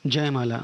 जयमाला।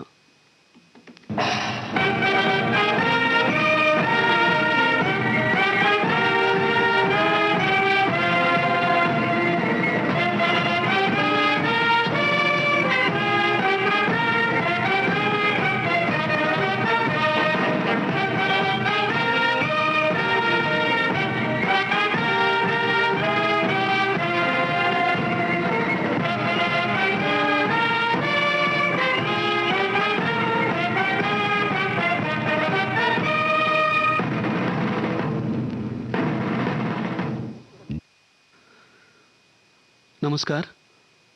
नमस्कार।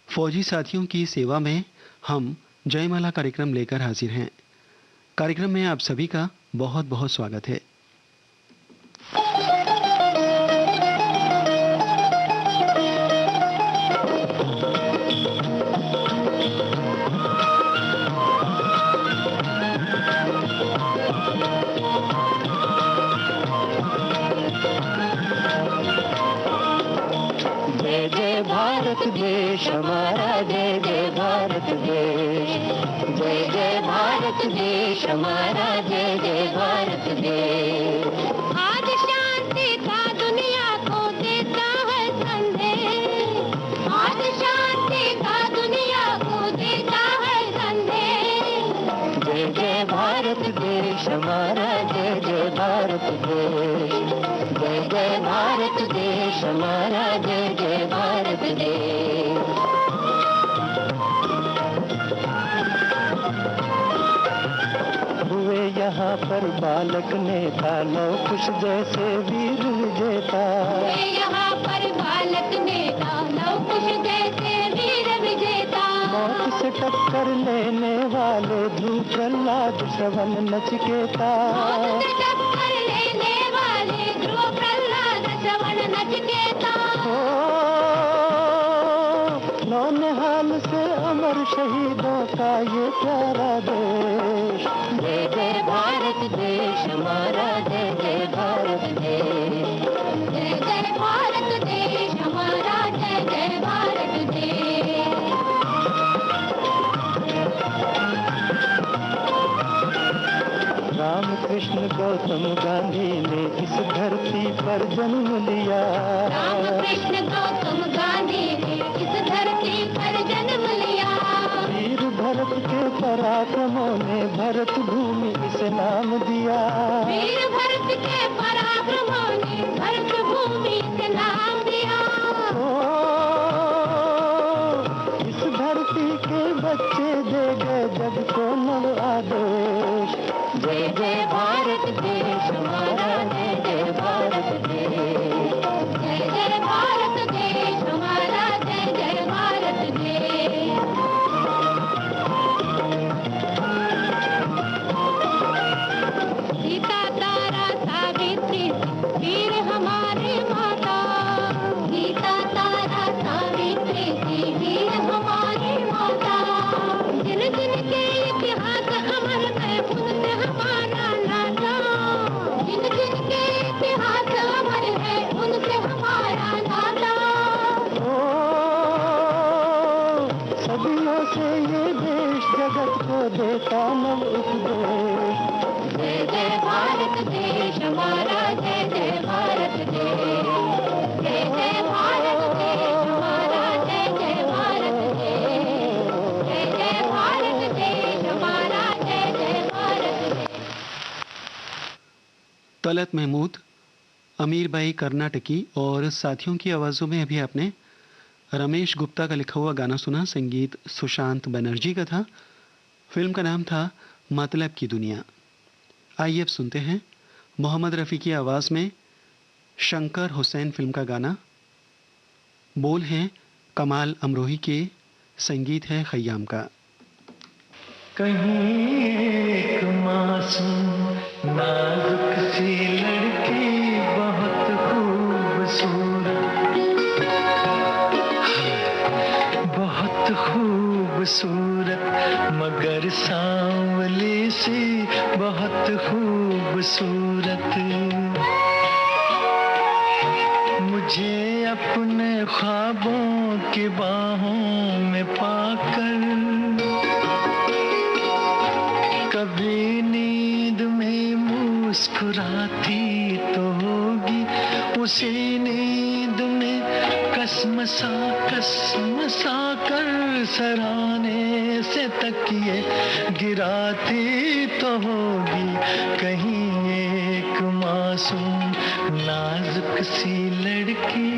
फौजी साथियों की सेवा में हम जयमाला कार्यक्रम लेकर हाजिर हैं। कार्यक्रम में आप सभी का बहुत बहुत स्वागत है। भारत देश हमारा, जय जय भारत देश, जय जय भारत देश हमारा, जय जय भारत देश। आज शांति का दुनिया को देता है संदेश, आज शांति का दुनिया को देता है संदेश। जय जय भारत देश हमारा, जय जय भारत देश, जय जय भारत देश हमारा, जय जय भारत देश। हुए यहाँ पर बालक नेता, लौ कुश जैसे वीर विजेता। हुए यहाँ पर बालक नेता, लौ कुश जैसे वीर विजेता। मौत से टक्कर लेने वाले ध्रुव प्रहलाद श्रवण नचिकेता। मौत से टक्कर लेने वाले ध्रुव प्रहलाद श्रवण नचिकेता। नौनिहाल से अमर शहीदों का ये प्यारा देश। जय जय भारत देश हमारा, जय जय भारत देश, जय जय भारत देश हमारा, जय जय भारत देश। राम कृष्ण गौतम गांधी ने इस धरती पर जन्म लिया। राम कृष्ण गौतम गांधी ने इस धरती पर जन्म लिया। वीर भरत के पराक्रमों ने भरत भूमि इसे नाम दिया। वीर भरत के पराक्रमों ने भरत भूमि इसे नाम दिया। इस धरती के बच्चे दे गए जग को नव आदेश। जय जय भारत देश हमारा, जय जय भारत देश, जय जय भारत देश हमारा, जय जय भारत देश। सीता तारा सावित्री वीर हमारे माता। सीता तारा सावित्री वीर हमारी माता। जिन जिन के इतिहास अमर है उनसे हमारा नाता। जिन जिन के इतिहास अमर है उनसे हमारा नाता। सदियों से ये देश जगत को देता नव उपदेश। जय जय भारत देश हमारा, जय जय भारत देश, जय जय भारत देश हमारा, जय जय भारत देश, जय जय भारत देश हमारा, जय जय भारत देश। तलत महमूद, अमीर बाई कर्नाटकी और साथियों की आवाज़ों में अभी आपने रमेश गुप्ता का लिखा हुआ गाना सुना। संगीत सुशांत बनर्जी का था। फिल्म का नाम था मतलब की दुनिया। आइए अब सुनते हैं मोहम्मद रफ़ी की आवाज़ में शंकर हुसैन फिल्म का गाना। बोल हैं कमाल अमरोही के, संगीत है खय्याम का। कहीं एक मासूम नाजुक सी लड़की बहुत खूबसूरत, बहुत खूबसूरत, मगर सांवली सी बहुत खूबसूरत। मुझे अपने ख्वाबों की बाहों में पाकर मसा कर सराहने से तकिए गिराती तो होगी कहीं एक मासूम नाजुक सी लड़की।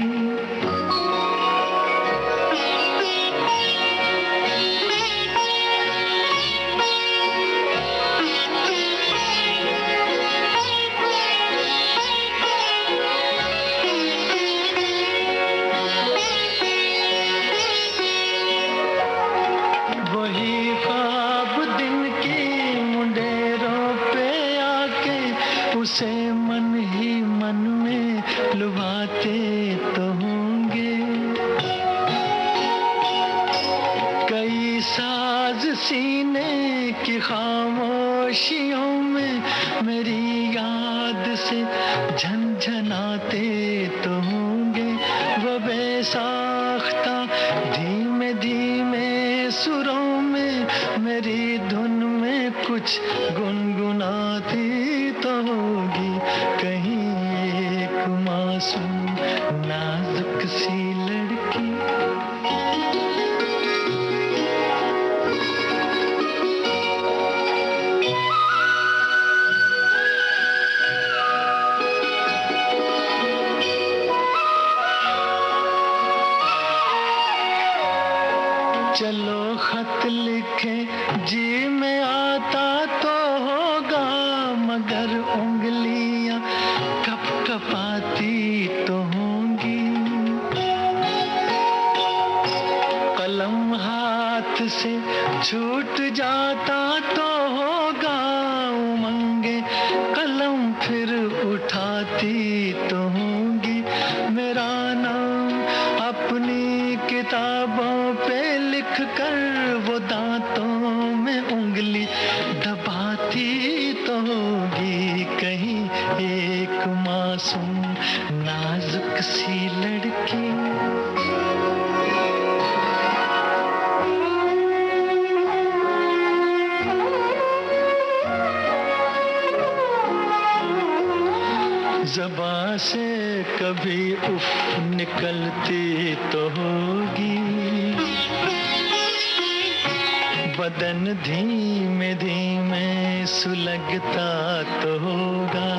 उसे मन ही मन में लुभाते तो होंगे कई साज सीने की खामोशियों में मेरी याद से झनझनाते तो होंगे। वो बेसाख्ता धीमे धीमे सुरों में मेरी धुन में कुछ गुनगुनाती तो होगी कहीं एक मासूम नाजुक सी लड़की। चलो खत लिखे जी में आता तो होगा मगर उंगलियां कप कपाती तो होंगी। कलम हाथ से छूट जाता तो होगा उमंगे कलम फिर उठाती तो होंगी। मेरा नाम अपनी किताबों पे लिख कर वो दांतों में उंगली दबाती तो होगी कहीं एक मासूम नाजुक सी लड़की। ज़बां से कभी उफ निकलती तो होगी बदन धीमे धीमे सुलगता तो होगा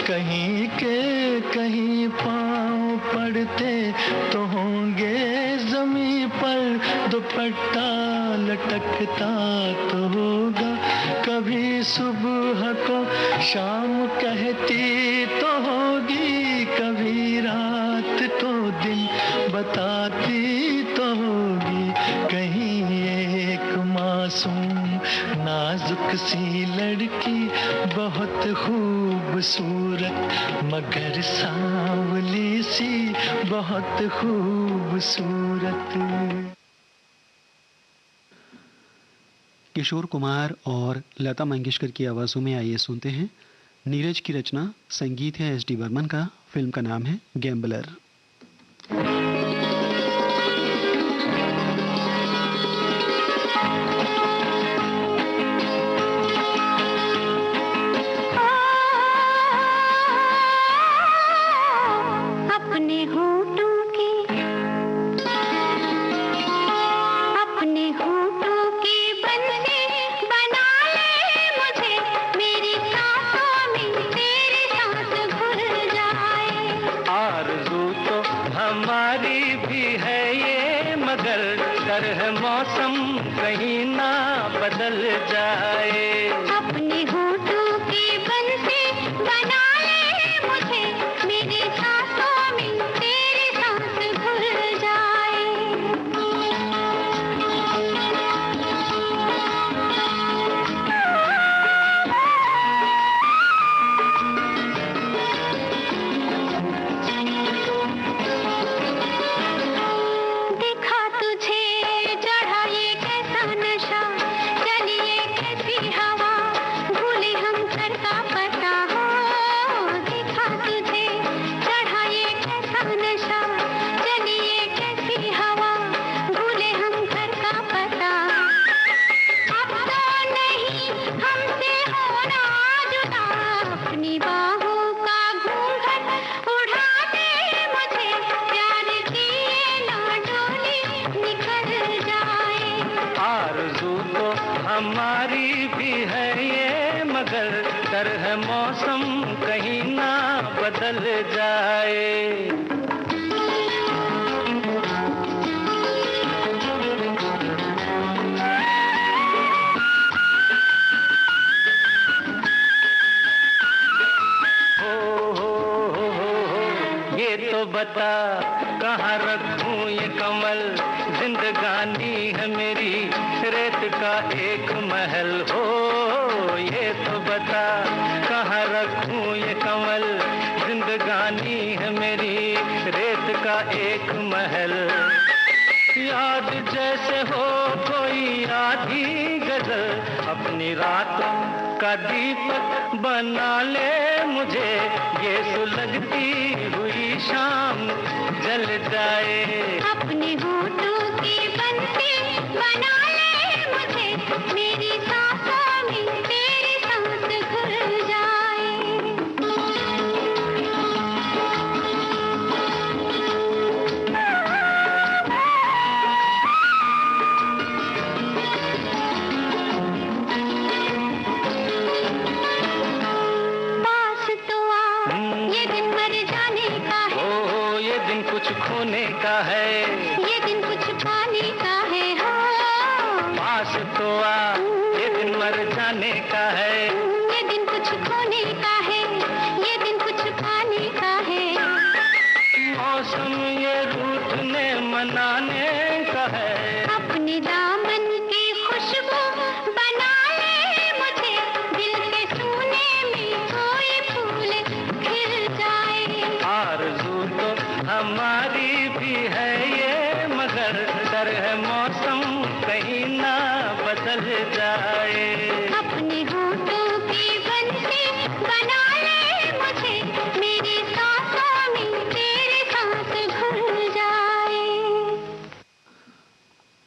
कहीं के कहीं पाँव पड़ते तो होंगे ज़मीं पर दुपट्टा लटकता तो होगा। कभी सुबह को शाम कहती तो होगी कभी रात को दिन बताती तो होगी कहीं एक मासूम नाजुक सी लड़की। बहुत खूबसूरत मगर सांवली सी बहुत खूबसूरत। किशोर कुमार और लता मंगेशकर की आवाज़ों में आइए सुनते हैं नीरज की रचना, संगीत है एस डी बर्मन का, फिल्म का नाम है गैम्बलर। मौसम कहीं ना बदल जाए। अपने होठों की बंसी बना ले मुझे, मेरी सांसों में तेरी सांस घुल जाए। देखा तुझे चढ़ा ये कैसा नशा, चलिए कैसी हवा, हमारी भी है ये, मगर डर है मौसम कहीं ना बदल जाए। ये तो बता कहाँ रखूं ये कमल, जिंदगानी है मेरी रेत का एक महल हो। ये तो बता कहाँ रखूं ये कमल, जिंदगानी है मेरी रेत का एक महल। याद जैसे हो कोई आधी गजल, अपनी रातों का दीपक बना ले मुझे, ये सुलगती हुई शाम जल जाए। अपने होठों की बंसी बना ले मुझे, मेरी सांसों में तेरी सांस घुल जाए। पास तो आ, ये दिन मर जाने का है। ओ ये दिन कुछ खोने का है, ये दिन कुछ पाने का है। हाँ, पास तो आ, ये दिन मर जाने का है। ये दिन कुछ खोने का है, ये दिन कुछ पाने का है। मौसम ये रूठने मनाने का है। अपने दामन की खुशबू बना ले मुझे, दिल के सूने में कोई फूल खिल जाए। आरज़ू तो हमारी भी है ये, मगर डर है मौसम कहीं ना बदल जाए। अपने होठों की बंसी बना ले मुझे, मेरी सांसों में तेरी सांस घुल जाए।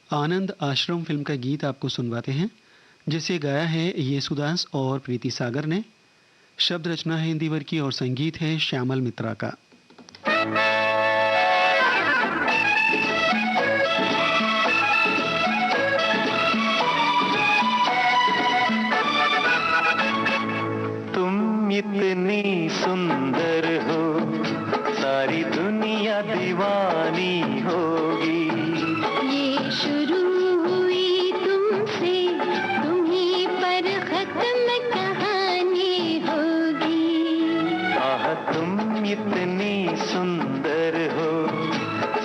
आनंद आश्रम फिल्म का गीत आपको सुनवाते हैं, जिसे गाया है येसुदास और प्रीति सागर ने। शब्द रचना है इंदिवर की और संगीत है श्यामल मित्रा का। तुम इतनी सुंदर हो, सारी दुनिया दीवानी होगी। ये शुरू हुई तुमसे, तुम्हीं पर खत्म कहानी होगी। आह तुम इतनी सुंदर हो,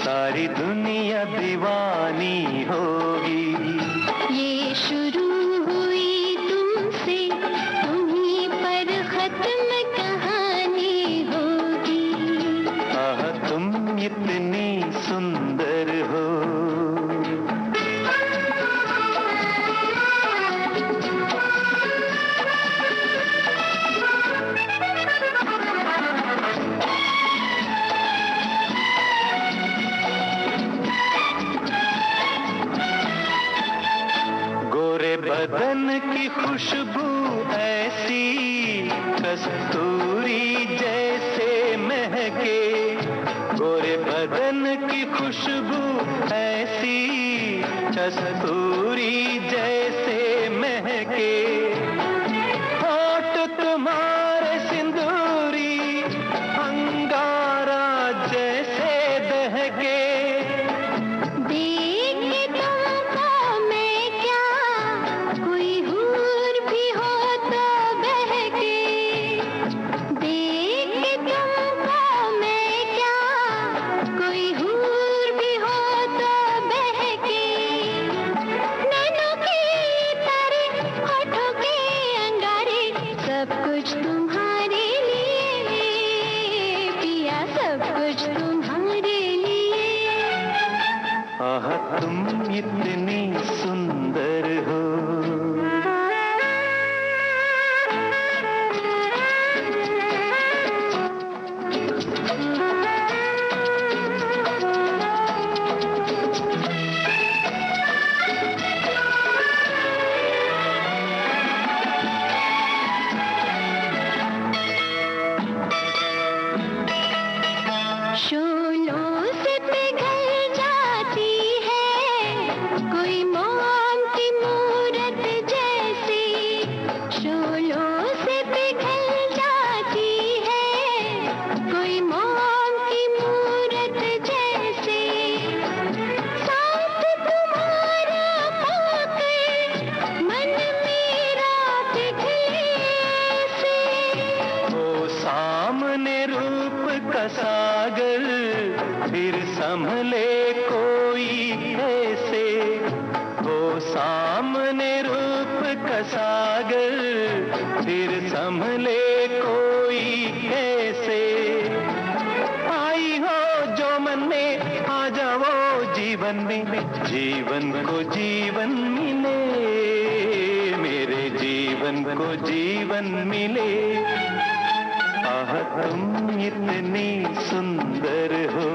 सारी दुनिया दीवानी होगी। ये शुरू हुई तुमसे, तुम्हीं पर खत्म कहानी होगी। आह तुम इतनी सुंदर हो। गोरे बदन की खुशबू ऐसी, कस्तूरी जैसे महके। गोरे बदन की खुशबू ऐसी, कस्तूरी जैसे महके। होठ तुम्हारे सिंदूरी, अंगारा जैसे दहके। देख के तुमको मैं क्या, कोई हूर भी हो तो बहके। देख के तुमको मैं क्या, कोई हूर भी हो तो बहके। नैनों की तरह होठों सागर, फिर संभले कोई कैसे। आई हो जो मन में, आ जाओ जीवन में, जीवन को जीवन मिले, मेरे जीवन को जीवन मिले। आह तुम इतनी सुंदर हो,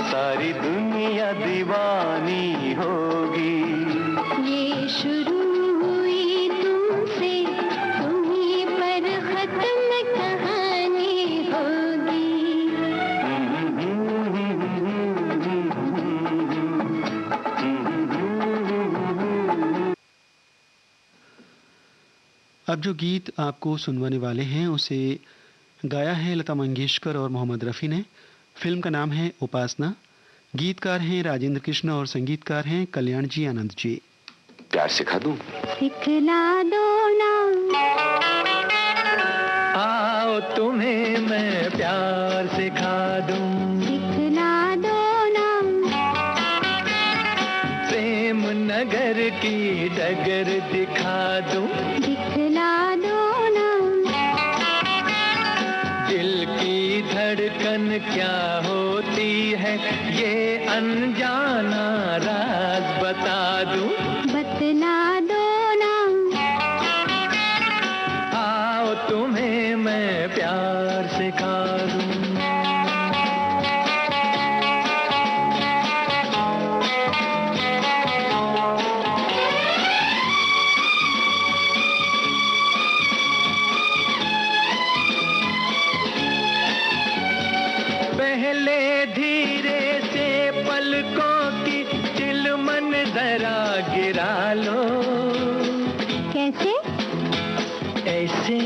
सारी दुनिया दीवानी होगी। ये शुरू हुई तुमसे, तुम्हीं पर खत्म कहानी होगी। अब जो गीत आपको सुनवाने वाले हैं उसे गाया है लता मंगेशकर और मोहम्मद रफ़ी ने। फिल्म का नाम है उपासना। गीतकार हैं राजेंद्र कृष्ण और संगीतकार हैं कल्याण जी आनंद जी। प्यार सिखा दूं? सिखला दो ना। आओ तुम्हें मैं प्यार सिखा दूं। सिखला दो ना। प्रेम नगर की डगर दिखा दूं। दिखला दो ना। दिल की धड़कन क्या होती है, ये अनजाना राज बता दूं। बतला दो ना। आओ तुम्हें मैं प्यार सिखा दूं। पहले धीरे से पलकों की चिलमन जरा गिरा लो। कैसे? ऐसे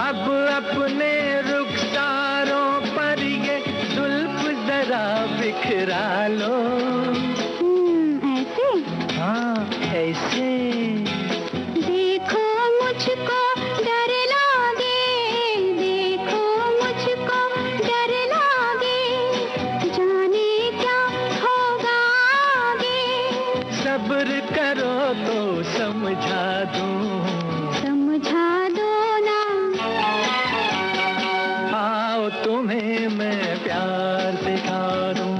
अब अपने रुखसारों पर ये जुल्फ जरा बिखरा लो। ऐसे? हाँ ऐसे। देखो मुझको डर लागे, देखो मुझको डर लागे, जाने क्या होगा आगे। सब्र करो तो समझा दूं। समझा दो ना। आओ तुम्हें मैं प्यार सिखा दूं।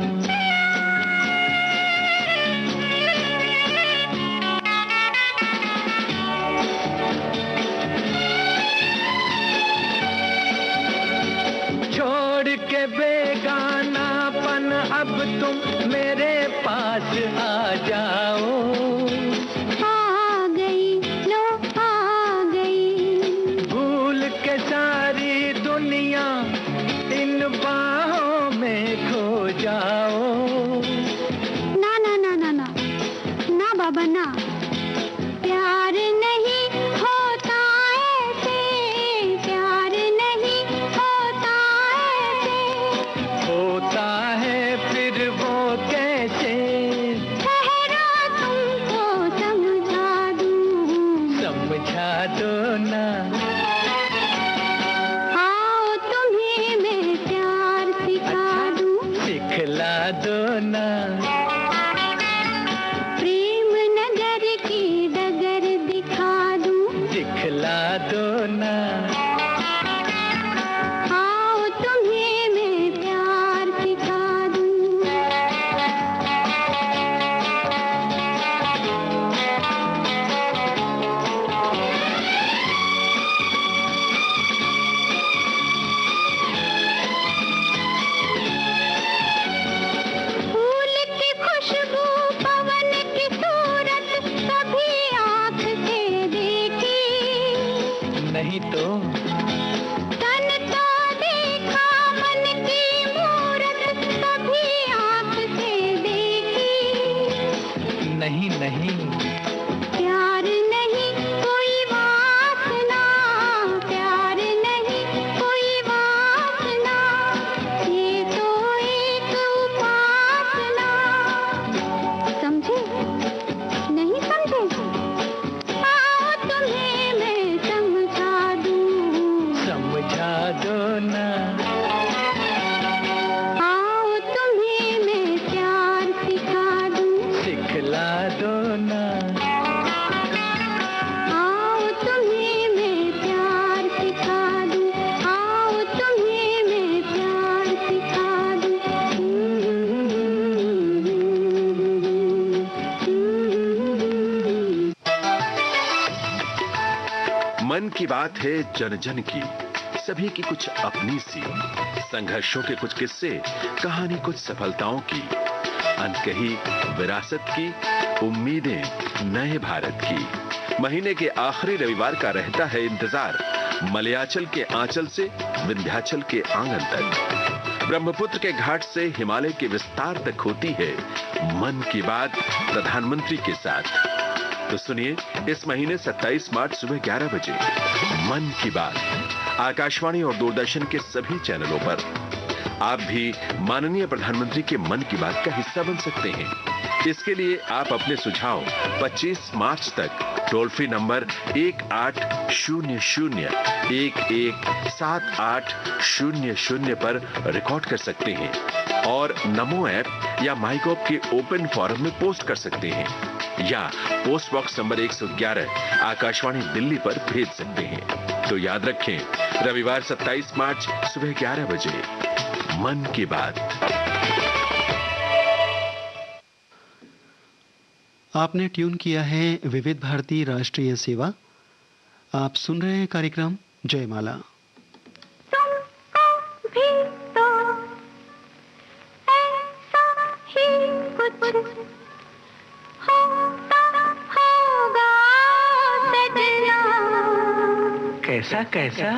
छोड़ के बेगानापन अब तुम मेरे पास आ जाओ। आ गई लो आ गई। भूल के सारी दुनिया इन बाहों में खो जाओ। ना ना ना ना ना ना बाबा ना। प्यार नहीं होता ऐसे, प्यार नहीं होता ऐसे। होता है फिर वो कैसे, ठहरो तुमको समझा दूं। समझा दो ना। आओ तुम्हें मैं प्यार सिखा दूं। सिखला दो ना। प्रेम नगर की डगर दिखा दूं। दिखला दो ना। आओ तुम्हें मैं प्यार सिखा दूं। फूल की खुशबू, पवन की सूरत कभी आँख से देखी नहीं तो तन तो देखा, मन की मूरत कभी आँख से देखी। नहीं नहीं। प्यार नहीं कोई वासना, प्यार नहीं कोई वासना, ये तो एक उपासना। समझे? नहीं समझे? आओ तुम्हें मैं समझा दूं। समझा दो ना। आओ तुम्हें मैं प्यार सिखा दूं। सिखला दो ना। मन की बात है जन जन की, सभी की कुछ अपनी सी, संघर्षों के कुछ किस्से, कहानी कुछ सफलताओं की, अनकही विरासत की, उम्मीदें नए भारत की। महीने के आखिरी रविवार का रहता है इंतजार, मलयाचल के आंचल से विंध्याचल के आंगन तक, ब्रह्मपुत्र के घाट से हिमालय के विस्तार तक होती है मन की बात प्रधानमंत्री के साथ। तो सुनिए इस महीने 27 मार्च सुबह 11 बजे मन की बात आकाशवाणी और दूरदर्शन के सभी चैनलों पर। आप भी माननीय प्रधानमंत्री के मन की बात का हिस्सा बन सकते हैं। इसके लिए आप अपने सुझाव 25 मार्च तक टोल फ्री नंबर 1800-117800 पर रिकॉर्ड कर सकते हैं और नमो ऐप या माईगॉव के ओपन फोरम में पोस्ट कर सकते हैं या post box number 111 Akashvani Delhi पर भेज सकते हैं। तो याद रखें, रविवार 27 मार्च सुबह 11 बजे मन की बात। आपने ट्यून किया है विविध भारती राष्ट्रीय सेवा। आप सुन रहे हैं कार्यक्रम जयमाला। तुमको भी तो ऐसा ही कुछ होता होगा सजना। कैसा कैसा?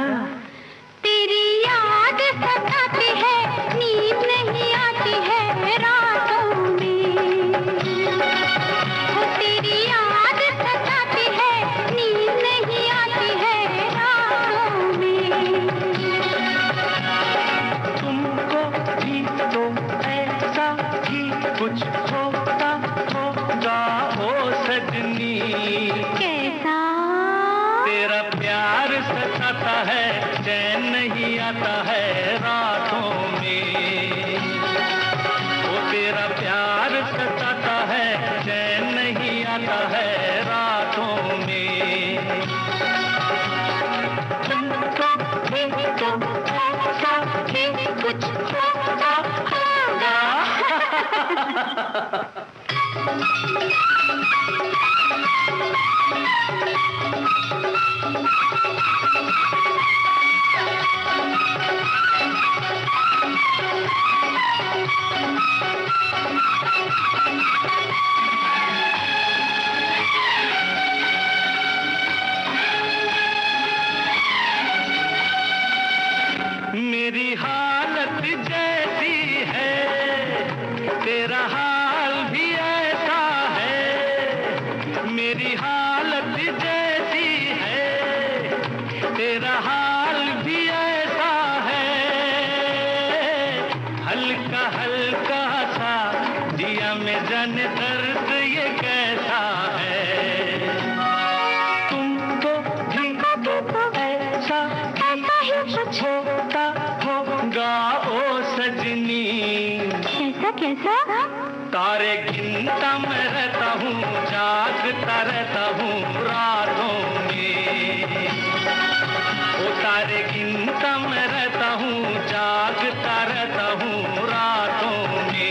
तेरी याद सताती है, नींद नहीं आती है रातों में। तेरी याद सताती है, नींद नहीं आती है रातों में। तुमको भी तो ऐसा ही कुछ होता होगा ओ सजनी। कैसा? तेरा प्यार सताता है, चैन नहीं आता है रातों में। वो तेरा प्यार सताता है, चैन नहीं आता है रातों में। तुमको भी तो ऐसा ही कुछ होता होगा। मेरी हालत जैसी है, तेरा हाल भी ऐसा है। मेरी हालत जैसी है, तेरा हाल भी ऐसा है। हल्का हल्का सा दिया में जाने दर्द ये कैसा है। तुमको भी तो ऐसा ही कुछ होता होगा ओ सजनी। कैसा कैसा? तारे गिनता मैं रहता हूँ, जागता रहता हूँ रातों में। ओ तारे गिनता मैं रहता हूँ, जागता रहता हूँ रातों में।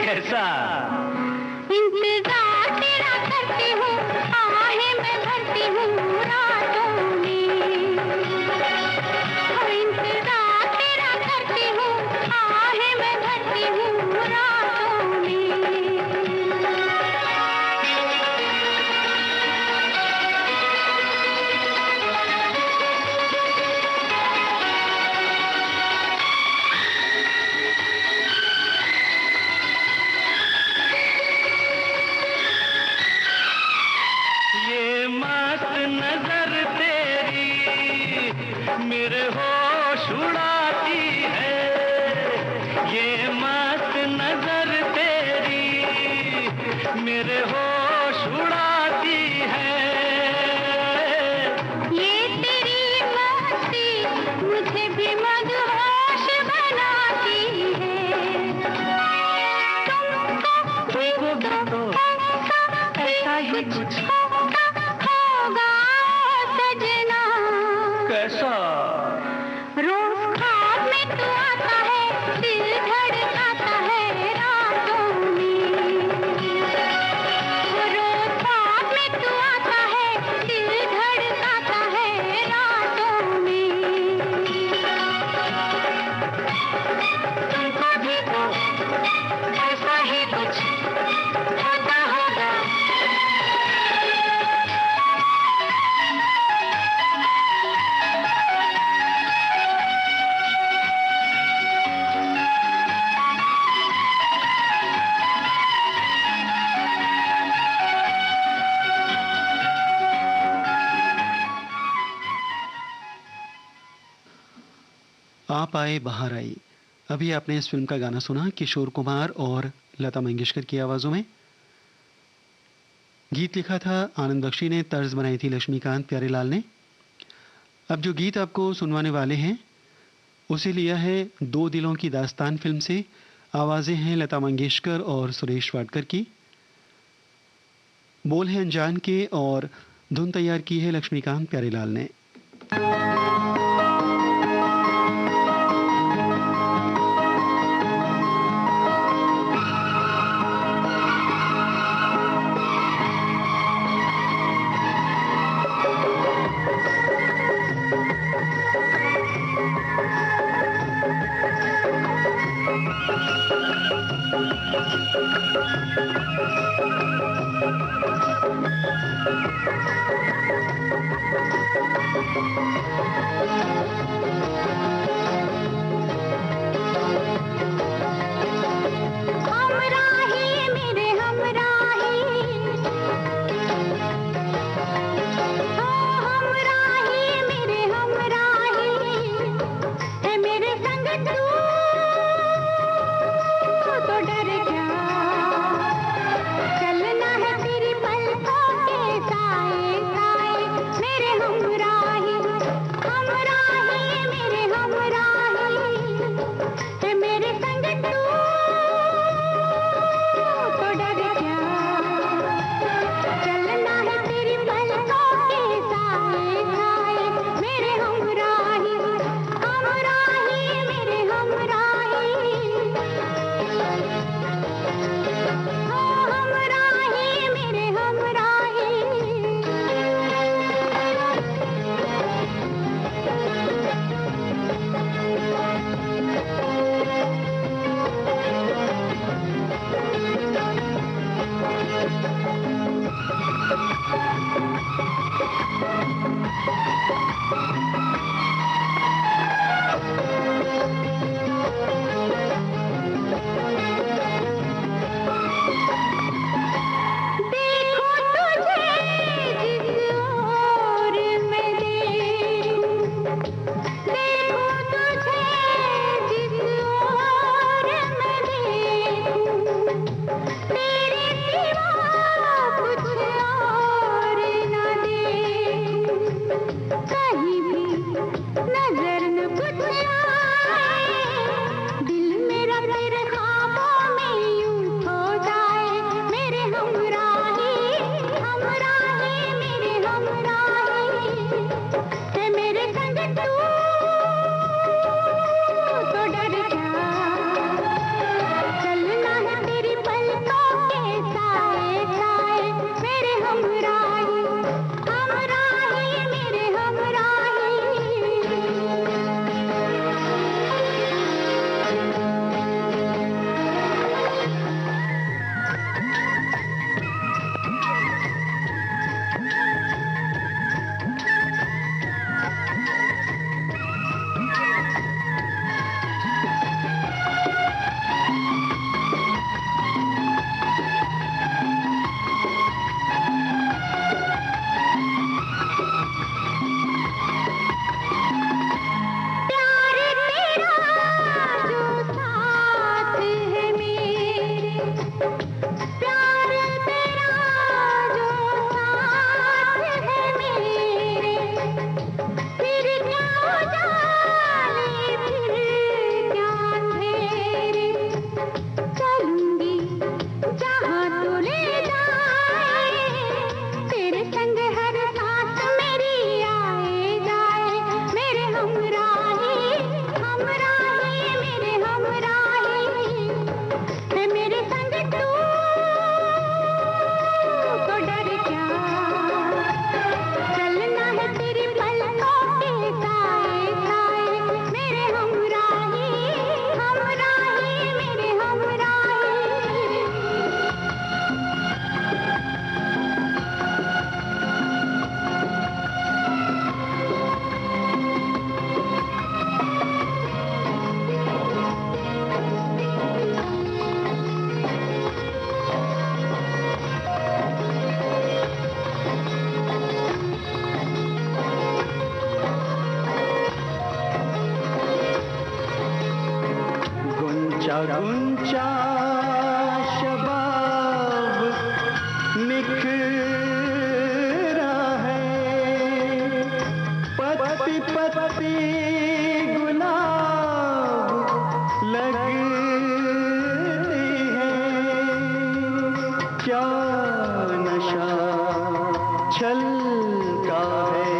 कैसा? इंतजार तेरा करती हूँ, आहें मैं भरती हूँ रातों में। इंतजार तेरा करती हूँ, आहें मैं भरती हूँ रातों में। है, ये मस्त नजर तेरी मेरे होश उड़ाती है। ये तेरी मस्ती मुझे भी मदहोश बनाती है। तुमको ऐसा ही कुछ होगा सजना। कैसा? रोज ख्वाब में तू आता है, दिल धड़काता है रातों में। रोज ख्वाब में तू आता है, दिल धड़काता है रातों में। तुमको भी तो ऐसा ही कुछ होता होगा। आप आए बाहर आई। अभी आपने इस फिल्म का गाना सुना किशोर कुमार और लता मंगेशकर की आवाज़ों में। गीत लिखा था आनंद बख्शी ने, तर्ज बनाई थी लक्ष्मीकांत प्यारेलाल ने। अब जो गीत आपको सुनवाने वाले हैं उसे लिया है दो दिलों की दास्तान फिल्म से। आवाज़ें हैं लता मंगेशकर और सुरेश वाडकर की, बोल हैं अनजान के और धुन तैयार की है लक्ष्मीकांत प्यारेलाल ने। शागुंचा शबाब निखरा है, पत्ती पत्ती गुलाब लगती है, क्या नशा छलका है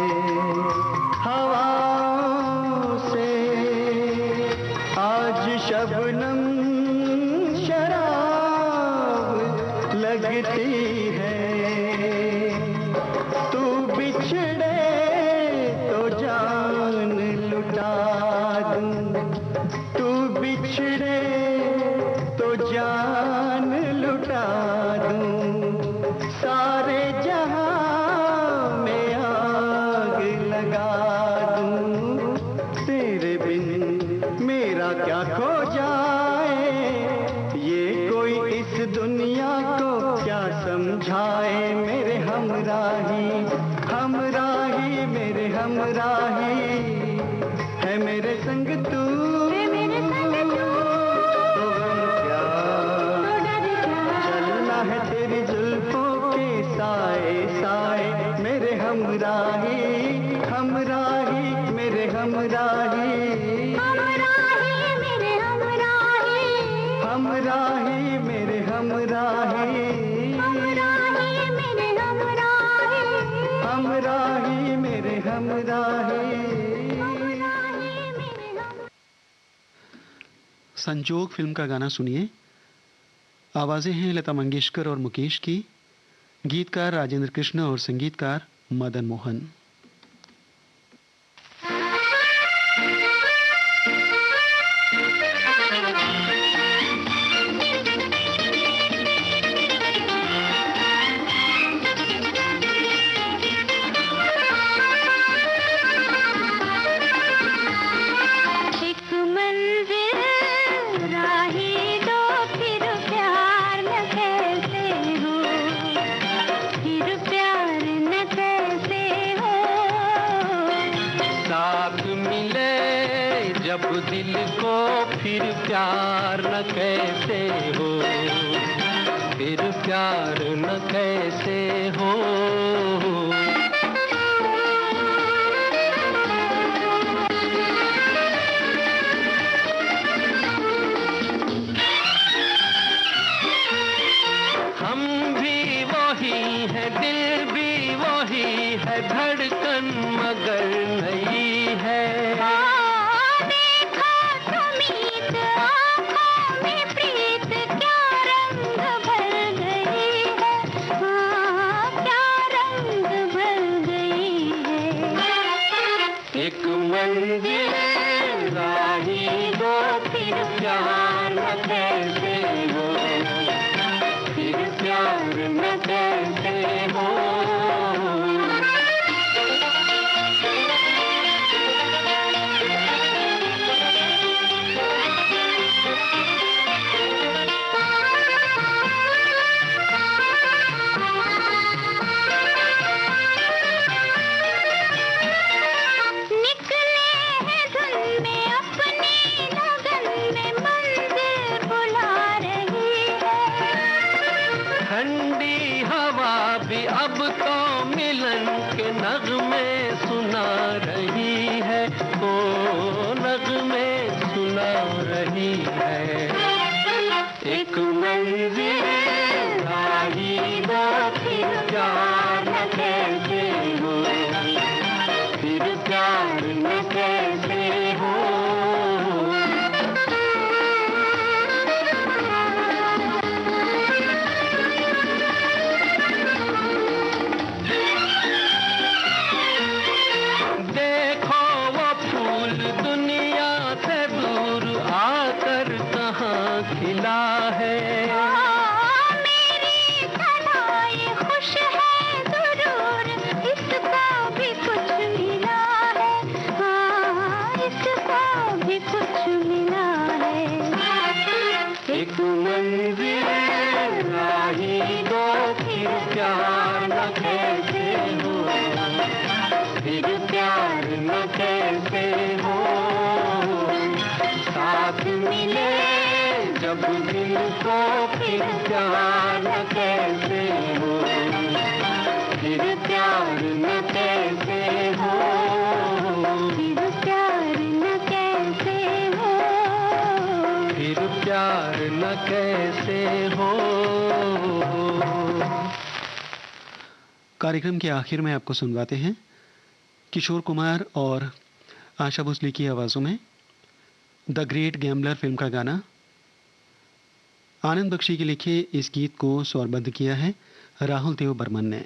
हवाओं से, आज शबनम शराब लगती है। तू बिछड़े तो जान लुटा दूं, तू बिछड़े तो जान लुटा दूं, सारे जहां में आग लगा दूं, तेरे बिन मेरा क्या खो जाए, ये कोई इस दुनिया को क्या समझाए। मेरे हमराही हमराही मेरे हमराही है, मेरे संग तू तो गम क्या, चलना है तेरी जुल्फों के साए साए, मेरे हमराही हमराही मेरे हमराही, हमराही मेरे हमराही, हमराही मेरे हमराही, हमराही मेरे हमराही। संजोग फिल्म का गाना सुनिए। आवाजें हैं लता मंगेशकर और मुकेश की, गीतकार राजेंद्र कृष्ण और संगीतकार मदन मोहन। जब दिल को फिर प्यार न कैसे हो, फिर प्यार न कैसे हो। हम भी वही है, दिल भी वही है, धड़कन मगर नहीं है। एक मंजिल राही दो फिर प्यार न कैसे हो, फिर प्यार न कैसे हो। ठंडी हवा भी अब तो मिलन के नगमे सुना रही है, ओ नगमे सुना रही है। एक मंजिल राही दो फिर प्यार न कैसे हो, फिर प्यार न कैसे हो। खिला है मेरी सदाई खुश है जरूर, इसको भी कुछ मिला है, हाँ इसको भी कुछ मिला है। एक मंजिल राही दो फिर प्यार न कैसे हो, फिर प्यार न कैसे हो। साथ मिले जब दिल को फिर प्यार न कैसे हो, फिर प्यार न कैसे हो, फिर प्यार न कैसे हो, फिर प्यार न कैसे हो। कार्यक्रम के आखिर में आपको सुनवाते हैं किशोर कुमार और आशा भोसले की आवाज़ों में द ग्रेट गैम्बलर फिल्म का गाना। आनंद बख्शी के लिखे इस गीत को स्वरबद्ध किया है राहुल देव बर्मन ने।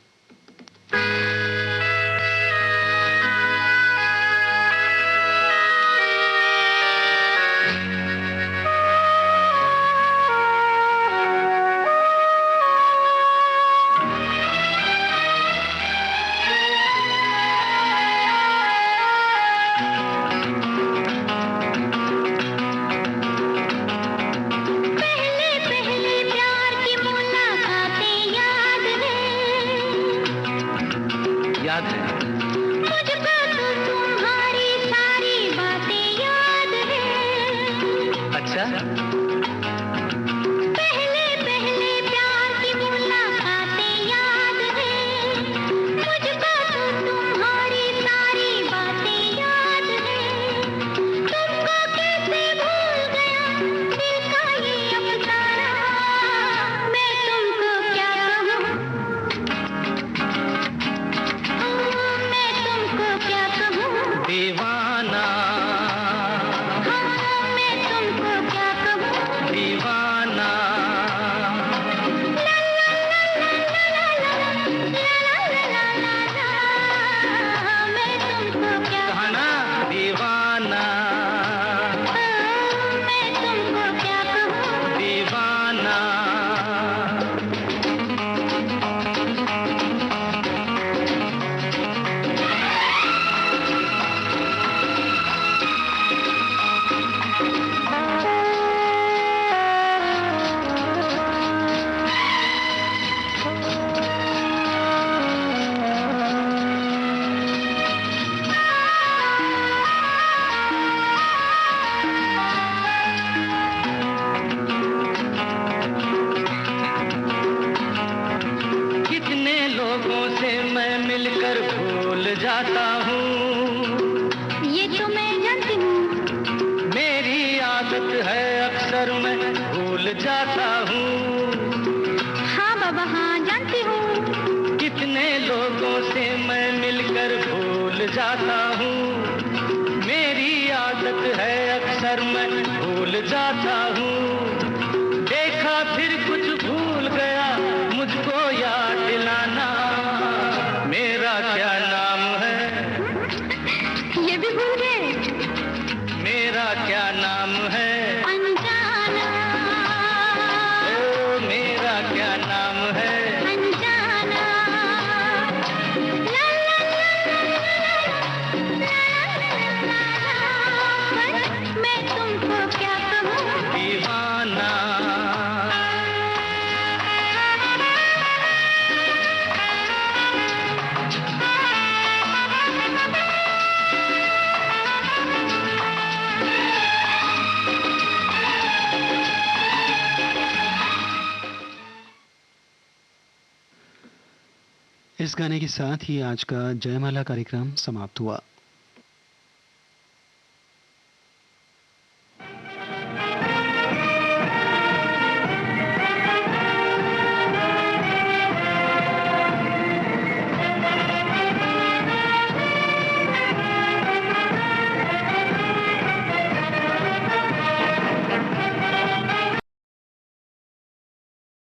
इस गाने के साथ ही आज का जयमाला कार्यक्रम समाप्त हुआ।